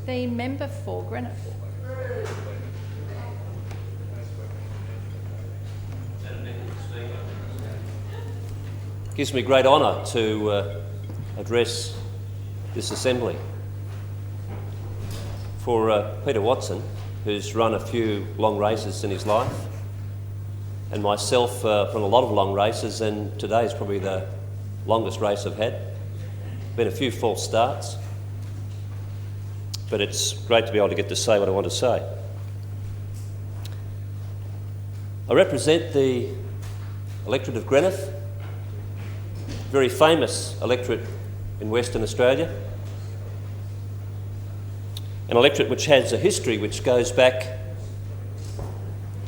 The member for Greenock. It gives me great honour to address this assembly. For Peter Watson, who's run a few long races in his life, and myself run a lot of long races, and today is probably the longest race I've had. Been a few false starts, but it's great to be able to get to say what I want to say. I represent the electorate of Greenock, very famous electorate in Western Australia, an electorate which has a history which goes back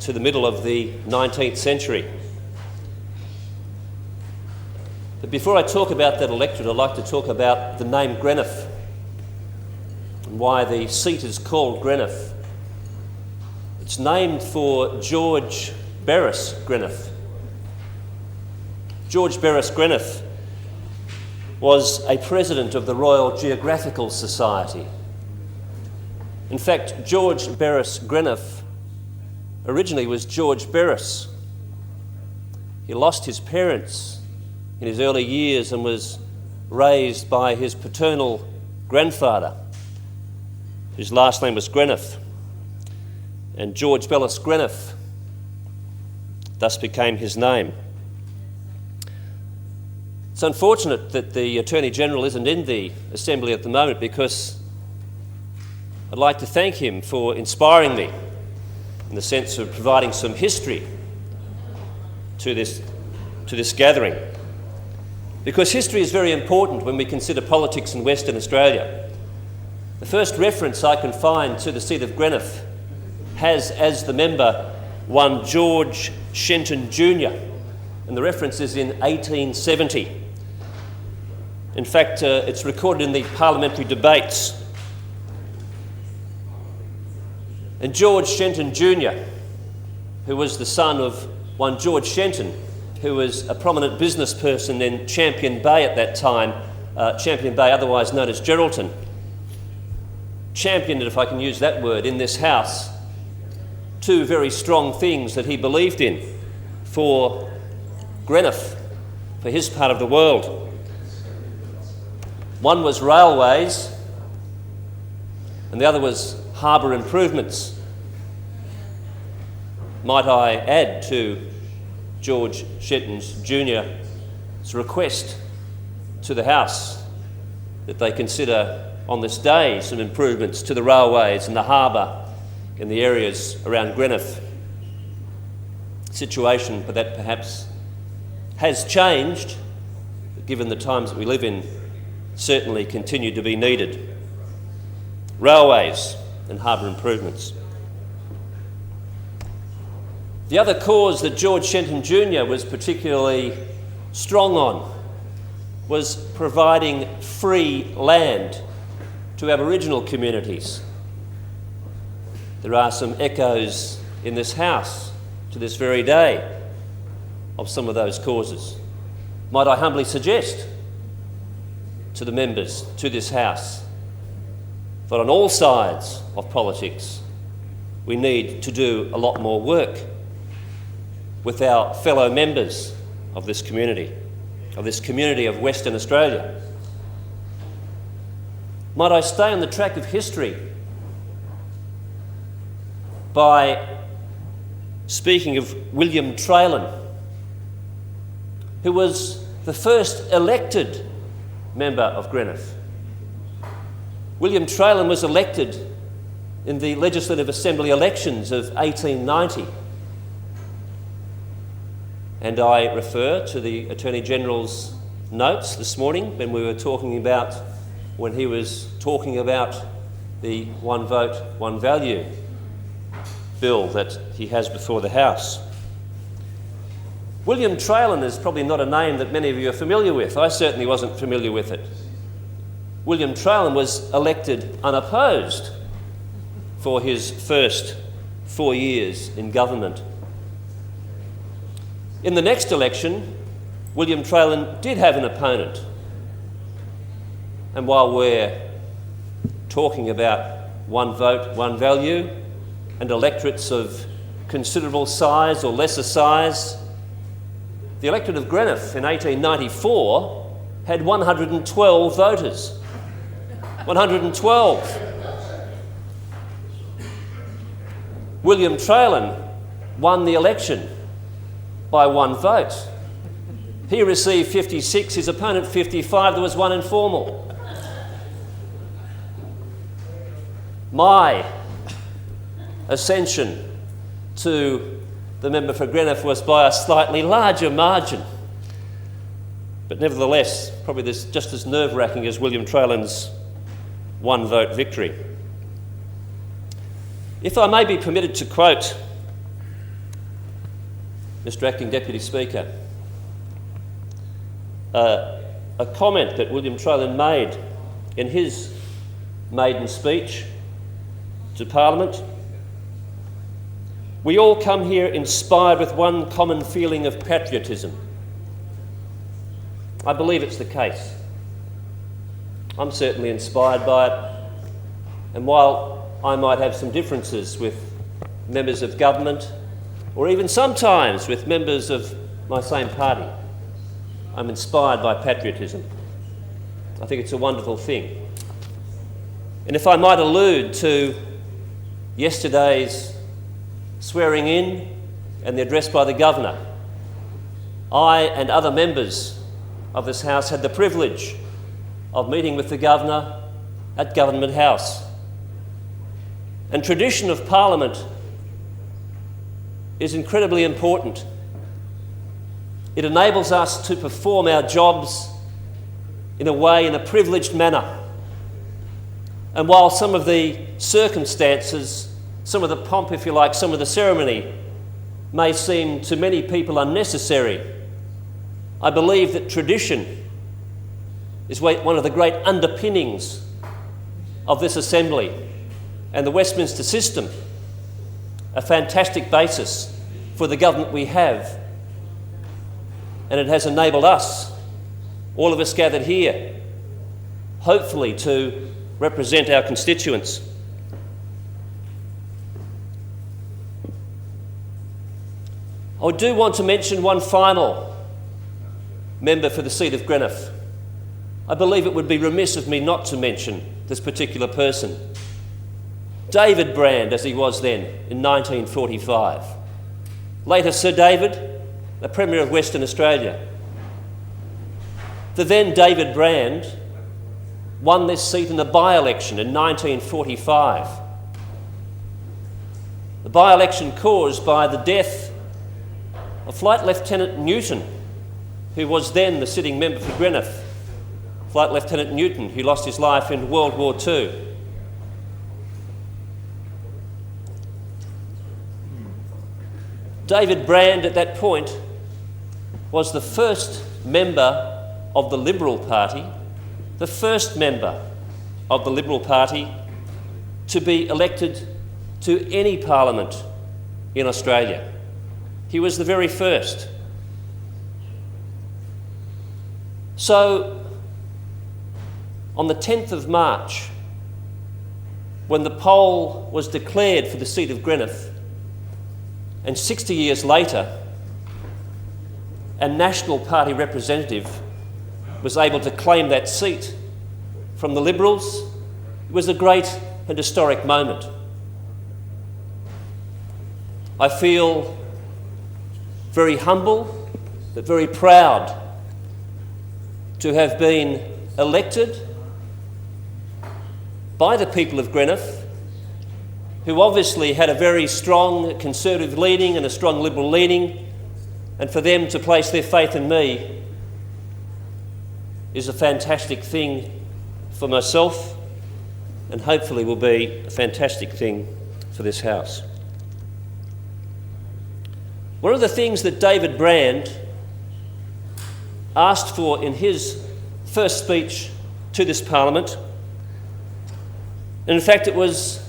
to the middle of the 19th century. But before I talk about that electorate, I'd like to talk about the name Greenock and why the seat is called Greenock. It's named for George Beres Greenock. George Beres Greenock was a president of the Royal Geographical Society. In fact, George Beres Greenock originally was George Beres. He lost his parents in his early years and was raised by his paternal grandfather, whose last name was Greenock. And George Beres Greenock thus became his name. It's unfortunate that the Attorney-General isn't in the Assembly at the moment, because I'd like to thank him for inspiring me in the sense of providing some history to this gathering. Because history is very important when we consider politics in Western Australia. The first reference I can find to the seat of Greenock has as the member one George Shenton Jr., and the reference is in 1870. In fact, it's recorded in the parliamentary debates. And George Shenton Jr., who was the son of one George Shenton, who was a prominent business person in Champion Bay at that time, Champion Bay, otherwise known as Geraldton, championed, if I can use that word, in this House, two very strong things that he believed in for Greenock, for his part of the world. One was railways, and the other was harbour improvements. Might I add to George Shenton Jr.'s request to the House that they consider on this day some improvements to the railways and the harbour in the areas around Greenock. Situation for that perhaps has changed, but given the times that we live in, certainly continue to be needed. Railways and harbour improvements. The other cause that George Shenton Jr. was particularly strong on was providing free land to Aboriginal communities. There are some echoes in this House to this very day of some of those causes. Might I humbly suggest to the members, to this House, that on all sides of politics we need to do a lot more work with our fellow members of this community of Western Australia. Might I stay on the track of history by speaking of William Traylon, who was the first elected member of Greenock. William Traylon was elected in the Legislative Assembly elections of 1890. And I refer to the Attorney-General's notes this morning when he was talking about the one vote, one value bill that he has before the House. William Traylon is probably not a name that many of you are familiar with. I certainly wasn't familiar with it. William Traylon was elected unopposed for his first 4 years in government. In the next election, William Traylon did have an opponent. And while we're talking about one vote, one value, and electorates of considerable size or lesser size. The electorate of Greenough in 1894 had 112 voters. 112. William Traylon won the election by one vote. He received 56, his opponent 55, there was one informal. My ascension to the member for Greenough was by a slightly larger margin, but nevertheless, probably just as nerve-wracking as William Traylon's one-vote victory. If I may be permitted to quote Mr. Acting Deputy Speaker, a comment that William Traylon made in his maiden speech to Parliament. We all come here inspired with one common feeling of patriotism. I believe it's the case. I'm certainly inspired by it, and while I might have some differences with members of government, or even sometimes with members of my same party, I'm inspired by patriotism. I think it's a wonderful thing. And if I might allude to yesterday's swearing in and the address by the Governor, I and other members of this House had the privilege of meeting with the Governor at Government House. And tradition of Parliament is incredibly important. It enables us to perform our jobs in a privileged manner. And while some of the circumstances, some of the pomp, if you like, some of the ceremony may seem to many people unnecessary, I believe that tradition is one of the great underpinnings of this Assembly and the Westminster system, a fantastic basis for the government we have. And it has enabled us, all of us gathered here, hopefully to represent our constituents. I do want to mention one final member for the seat of Greenough. I believe it would be remiss of me not to mention this particular person. David Brand, as he was then, in 1945. Later Sir David, the Premier of Western Australia. The then David Brand won this seat in a by-election in 1945. The by-election caused by the death of Flight Lieutenant Newton, who was then the sitting member for Greenough. Flight Lieutenant Newton, who lost his life in World War II. David Brand, at that point, was the first member of the Liberal Party, the first member of the Liberal Party to be elected to any parliament in Australia. He was the very first. So, on the 10th of March, when the poll was declared for the seat of Greenough, and 60 years later, a National Party representative was able to claim that seat from the Liberals, it was a great and historic moment. I feel very humble, but very proud to have been elected by the people of Greenough, who obviously had a very strong Conservative leaning and a strong Liberal leaning, and for them to place their faith in me is a fantastic thing for myself, and hopefully will be a fantastic thing for this House. One of the things that David Brand asked for in his first speech to this Parliament, and in fact it was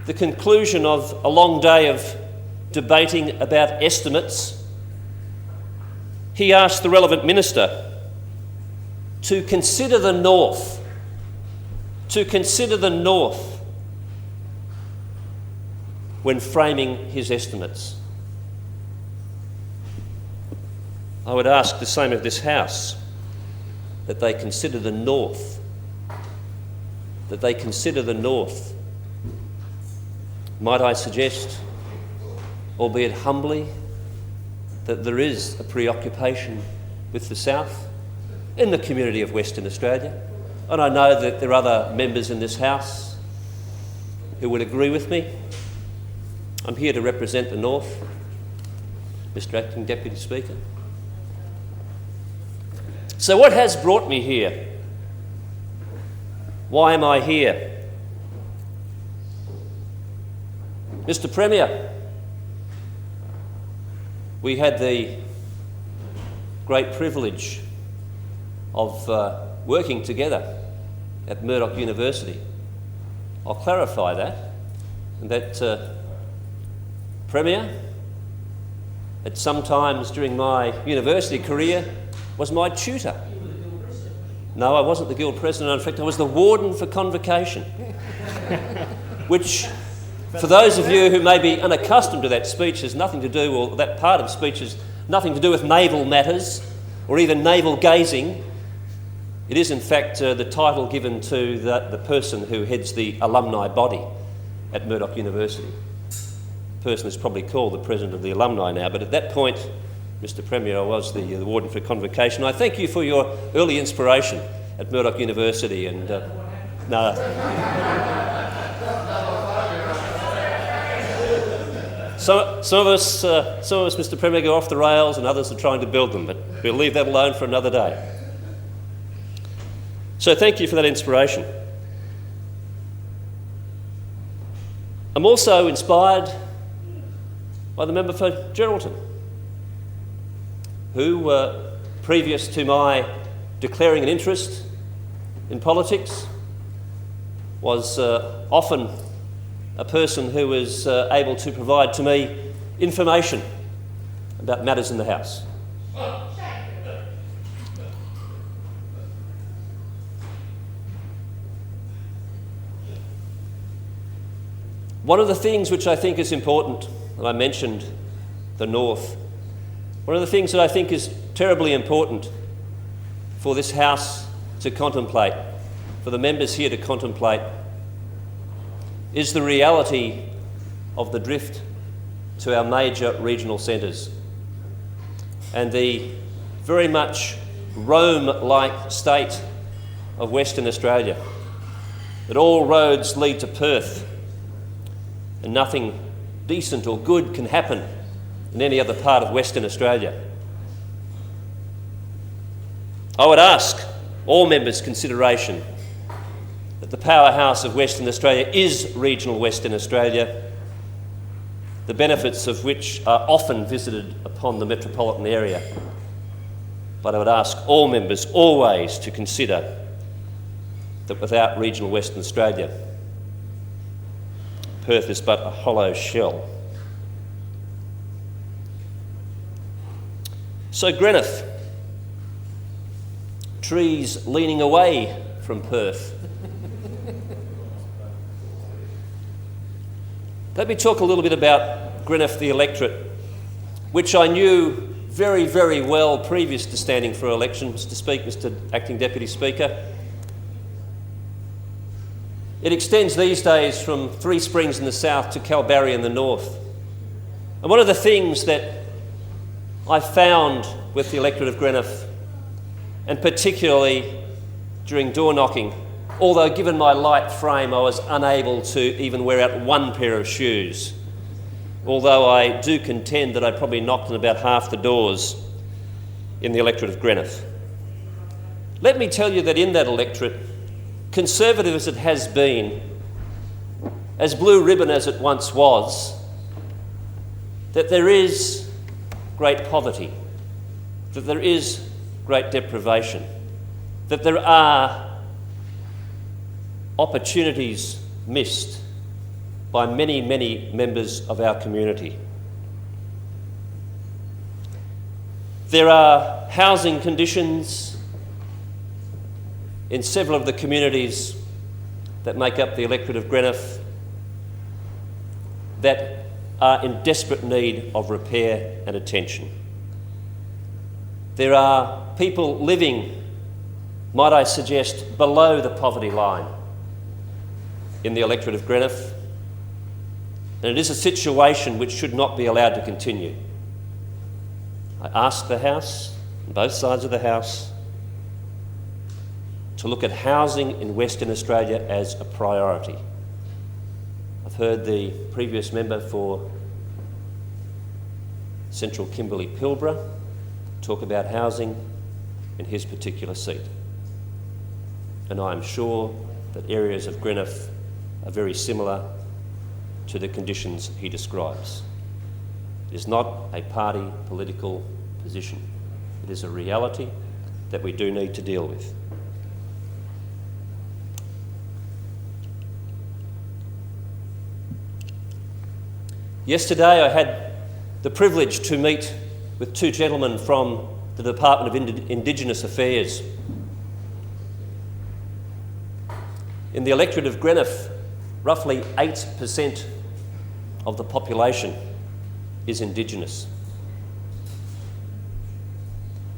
the conclusion of a long day of debating about estimates, he asked the relevant minister to consider the North to consider the North when framing his estimates. I would ask the same of this House, that they consider the North, that they consider the North. Might I suggest, albeit humbly, that there is a preoccupation with the South in the community of Western Australia. And I know that there are other members in this House who would agree with me. I'm here to represent the North, Mr. Acting Deputy Speaker. So what has brought me here? Why am I here? Mr. Premier, we had the great privilege of working together at Murdoch University. I'll clarify that, and that Premier, at some times during my university career, was my tutor. No, I wasn't the Guild President. In fact, I was the Warden for Convocation, which, for those of you who may be unaccustomed to that speech, has nothing to do, or that part of the speech has nothing to do with naval matters or even navel gazing. It is, in fact, the title given to the person who heads the alumni body at Murdoch University. The person is probably called the President of the Alumni now, but at that point, Mr. Premier, I was the Warden for Convocation. I thank you for your early inspiration at Murdoch University, and no. Some of us, Mr. Premier, go off the rails, and others are trying to build them, but we'll leave that alone for another day. So thank you for that inspiration. I'm also inspired by the member for Geraldton, who, previous to my declaring an interest in politics, was often a person who was able to provide to me information about matters in the House. One of the things which I think is important, and I mentioned the North, one of the things that I think is terribly important for this House to contemplate, for the members here to contemplate, is the reality of the drift to our major regional centres and the very much Rome-like state of Western Australia, that all roads lead to Perth and nothing decent or good can happen in any other part of Western Australia. I would ask all members' consideration that the powerhouse of Western Australia is regional Western Australia, the benefits of which are often visited upon the metropolitan area. But I would ask all members always to consider that without regional Western Australia, Perth is but a hollow shell. So Greenough, trees leaning away from Perth. Let me talk a little bit about Greenough, the electorate, which I knew very, very well previous to standing for election, Mr. Acting Deputy Speaker. It extends these days from Three Springs in the south to Kalbarri in the north. And one of the things that I found with the electorate of Greenough, and particularly during door knocking, although given my light frame I was unable to even wear out one pair of shoes, although I do contend that I probably knocked on about half the doors in the electorate of Greenough. Let me tell you that in that electorate, conservative as it has been, as blue ribbon as it once was, that there is great poverty, that there is great deprivation, that there are opportunities missed by many, many members of our community. There are housing conditions in several of the communities that make up the electorate of Greenough that are in desperate need of repair and attention. There are people living, might I suggest, below the poverty line in the electorate of Greenough, and it is a situation which should not be allowed to continue. I ask the House, on both sides of the House, to look at housing in Western Australia as a priority. I've heard the previous member for Central Kimberley-Pilbara talk about housing in his particular seat. And I am sure that areas of Greenough are very similar to the conditions he describes. It is not a party political position. It is a reality that we do need to deal with. Yesterday I had the privilege to meet with two gentlemen from the Department of Indigenous Affairs. In the electorate of Greenough, roughly 8% of the population is Indigenous.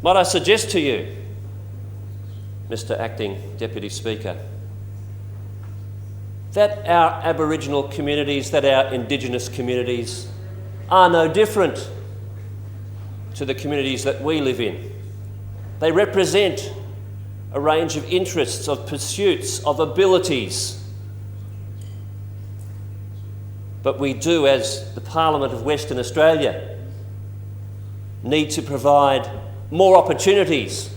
Might I suggest to you, Mr. Acting Deputy Speaker, that our Aboriginal communities, that our Indigenous communities are no different to the communities that we live in. They represent a range of interests, of pursuits, of abilities. But we do, as the Parliament of Western Australia, need to provide more opportunities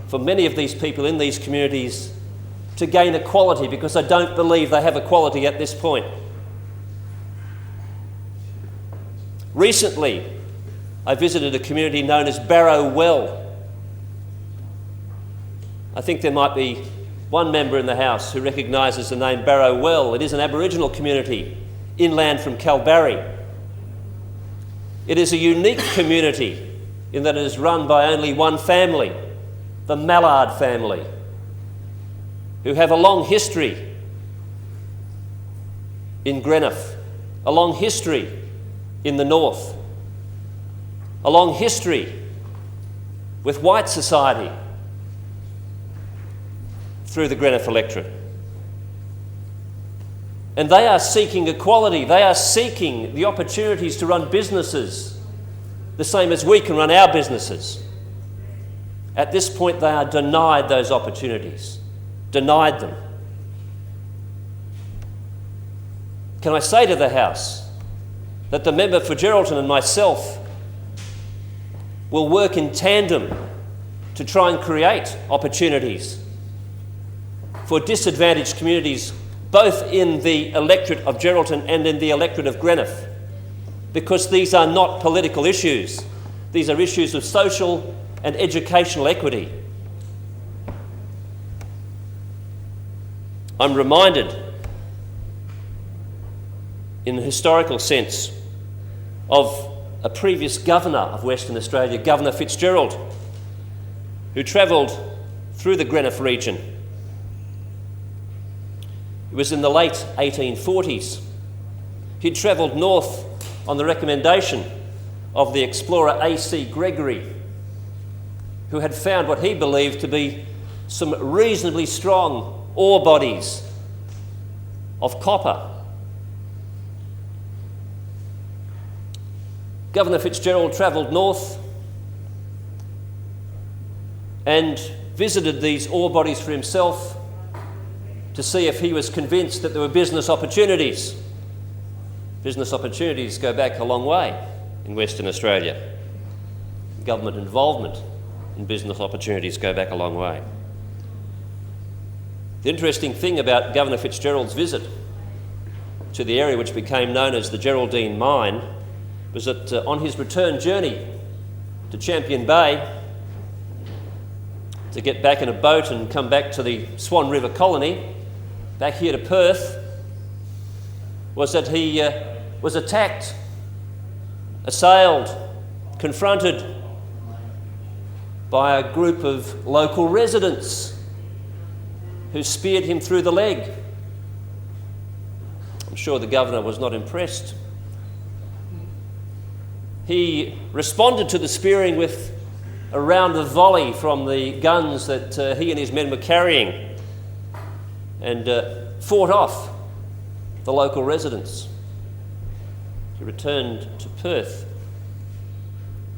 for many of these people in these communities to gain equality, because I don't believe they have equality at this point. Recently, I visited a community known as Barrow Well. I think there might be one member in the House who recognises the name Barrow Well. It is an Aboriginal community inland from Kalbarri. It is a unique community in that it is run by only one family, the Mallard family, who have a long history in Greenough, a long history in the north, a long history with white society through the Greenough electorate. And they are seeking equality. They are seeking the opportunities to run businesses the same as we can run our businesses. At this point, they are denied those opportunities. Denied them. Can I say to the House that the member for Geraldton and myself will work in tandem to try and create opportunities for disadvantaged communities, both in the electorate of Geraldton and in the electorate of Greenough, because these are not political issues. These are issues of social and educational equity. I'm reminded, in a historical sense, of a previous governor of Western Australia, Governor Fitzgerald, who travelled through the Greenough region. It was in the late 1840s. He'd travelled north on the recommendation of the explorer A.C. Gregory, who had found what he believed to be some reasonably strong ore bodies of copper. Governor Fitzgerald travelled north and visited these ore bodies for himself to see if he was convinced that there were business opportunities. Business opportunities go back a long way in Western Australia. Government involvement in business opportunities go back a long way. The interesting thing about Governor Fitzgerald's visit to the area which became known as the Geraldine Mine was that on his return journey to Champion Bay to get back in a boat and come back to the Swan River colony, back here to Perth, was that he was attacked, assailed, confronted by a group of local residents who speared him through the leg. I'm sure the governor was not impressed. He responded to the spearing with a round of volley from the guns that he and his men were carrying, and fought off the local residents. He returned to Perth,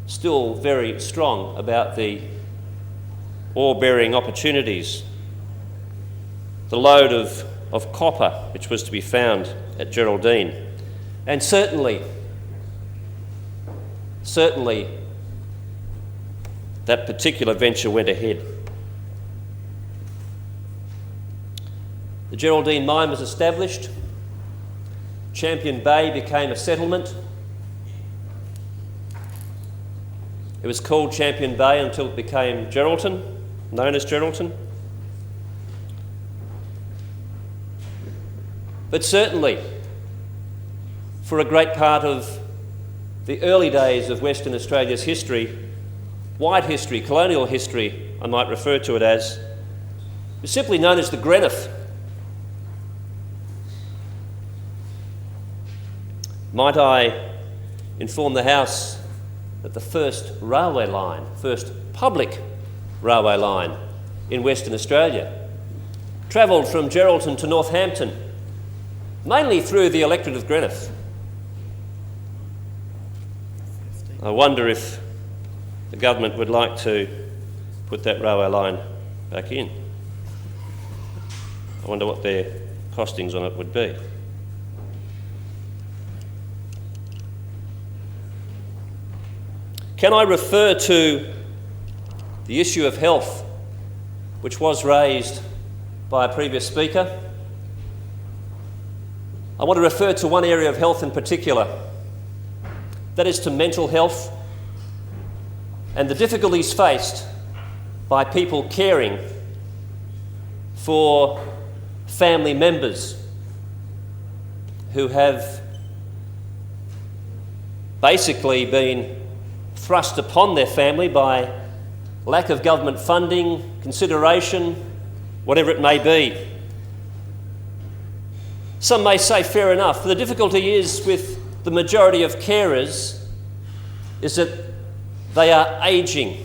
still very strong about the ore-bearing opportunities, the load of copper which was to be found at Geraldine, and certainly that particular venture went ahead. The Geraldine mine was established. Champion Bay became a settlement. It was called Champion Bay until it became Geraldton, known as Geraldton. But certainly, for a great part of the early days of Western Australia's history, white history, colonial history, I might refer to it as, was simply known as the Greenough. Might I inform the House that the first railway line, first public railway line in Western Australia, travelled from Geraldton to Northampton, mainly through the electorate of Greenough. I wonder if the government would like to put that railway line back in. I wonder what their costings on it would be. Can I refer to the issue of health, which was raised by a previous speaker? I want to refer to one area of health in particular, that is to mental health and the difficulties faced by people caring for family members who have basically been thrust upon their family by lack of government funding, consideration, whatever it may be. Some may say fair enough. The difficulty is with the majority of carers is that they are ageing.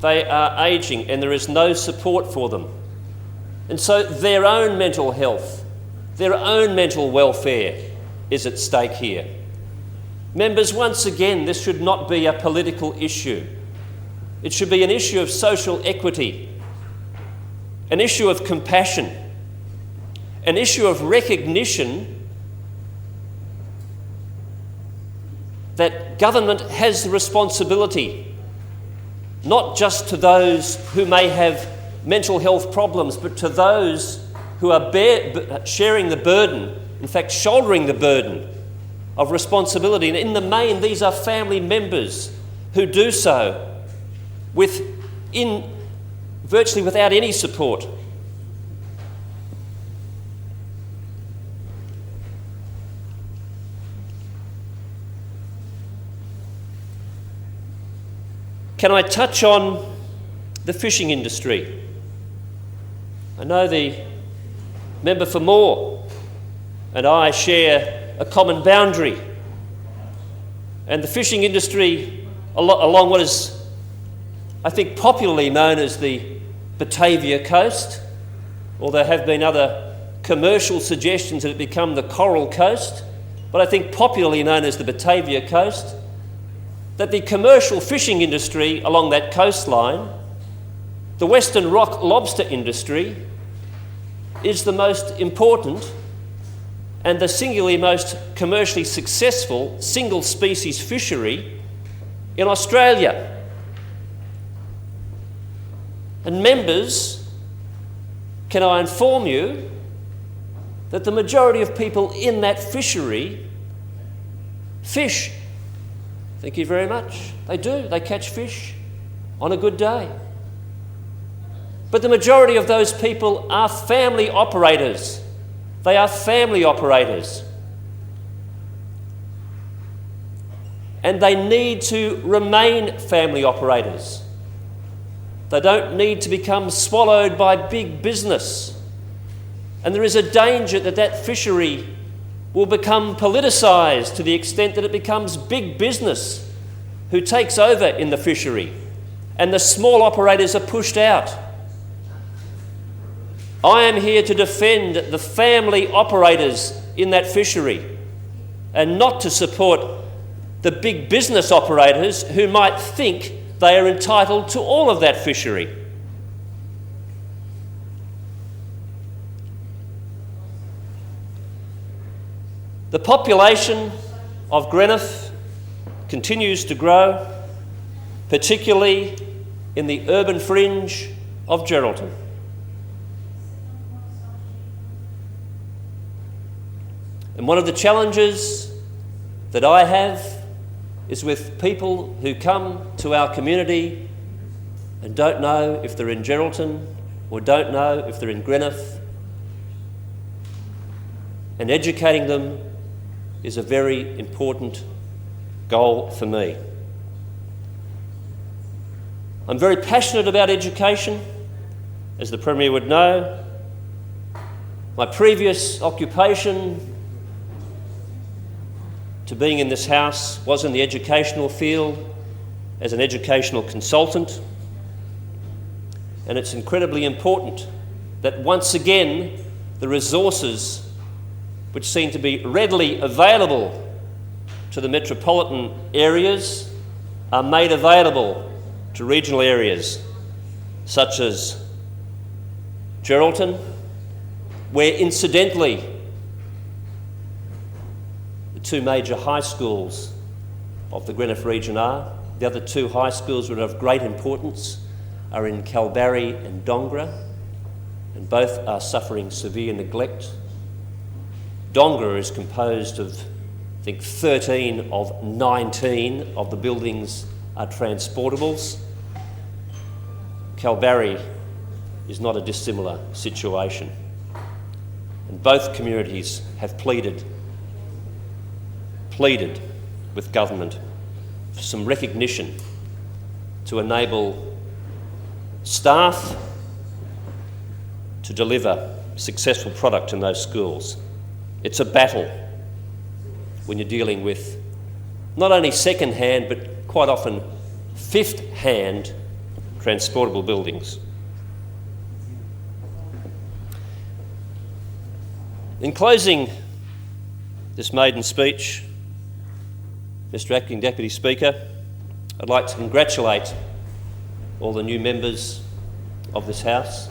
They are ageing and there is no support for them. And so their own mental health, their own mental welfare is at stake here. Members, once again, this should not be a political issue. It should be an issue of social equity, an issue of compassion, an issue of recognition that government has the responsibility, not just to those who may have mental health problems, but to those who are sharing the burden, in fact, shouldering the burden of responsibility. And in the main, these are family members who do so virtually without any support. Can I touch on the fishing industry? I know the member for Moore and I share a common boundary, and the fishing industry along what is, I think, popularly known as the Batavia Coast, or there have been other commercial suggestions that it become the Coral Coast, but I think popularly known as the Batavia Coast, that the commercial fishing industry along that coastline, the Western rock lobster industry, is the most important and the singularly most commercially successful single species fishery in Australia. And members, can I inform you that the majority of people in that fishery fish. Thank you very much. They do. They catch fish on a good day. But the majority of those people are family operators. They are family operators. And they need to remain family operators. They don't need to become swallowed by big business And there is a danger that that fishery will become politicised to the extent that it becomes big business who takes over in the fishery, and the small operators are pushed out. I am here to defend the family operators in that fishery and not to support the big business operators who might think they are entitled to all of that fishery. The population of Greenough continues to grow, particularly in the urban fringe of Geraldton. And one of the challenges that I have is with people who come to our community and don't know if they're in Geraldton or don't know if they're in Greenough, and educating them is a very important goal for me. I'm very passionate about education, as the Premier would know. My previous occupation to being in this House was in the educational field as an educational consultant, and it's incredibly important that once again the resources which seem to be readily available to the metropolitan areas are made available to regional areas such as Geraldton, where incidentally the two major high schools of the Greenough region are. The other two high schools that are of great importance are in Kalbarri and Dongra, and both are suffering severe neglect. Dongra is composed of, I think, 13 of 19 of the buildings are transportables. Kalbarri is not a dissimilar situation. And both communities have pleaded with government for some recognition to enable staff to deliver successful product in those schools. It's a battle when you're dealing with not only second-hand but quite often fifth-hand transportable buildings. In closing this maiden speech, Mr. Acting Deputy Speaker, I'd like to congratulate all the new members of this House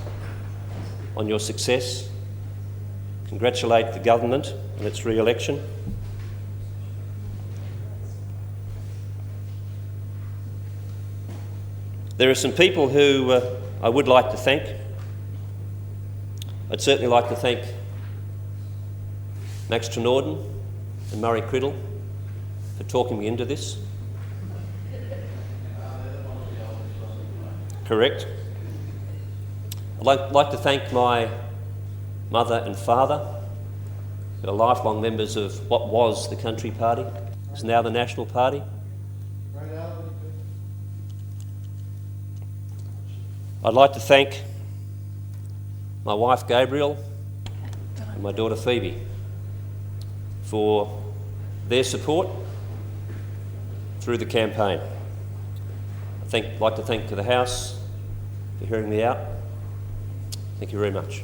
on your success, congratulate the government on its re-election. There are some people who I would like to thank. I'd certainly like to thank Max Trenorden and Murray Criddle for talking me into this. Correct. I'd like to thank my mother and father, who are lifelong members of what was the Country Party, is now the National Party. I'd like to thank my wife Gabriel and my daughter Phoebe for their support through the campaign. I'd like to thank the House for hearing me out. Thank you very much.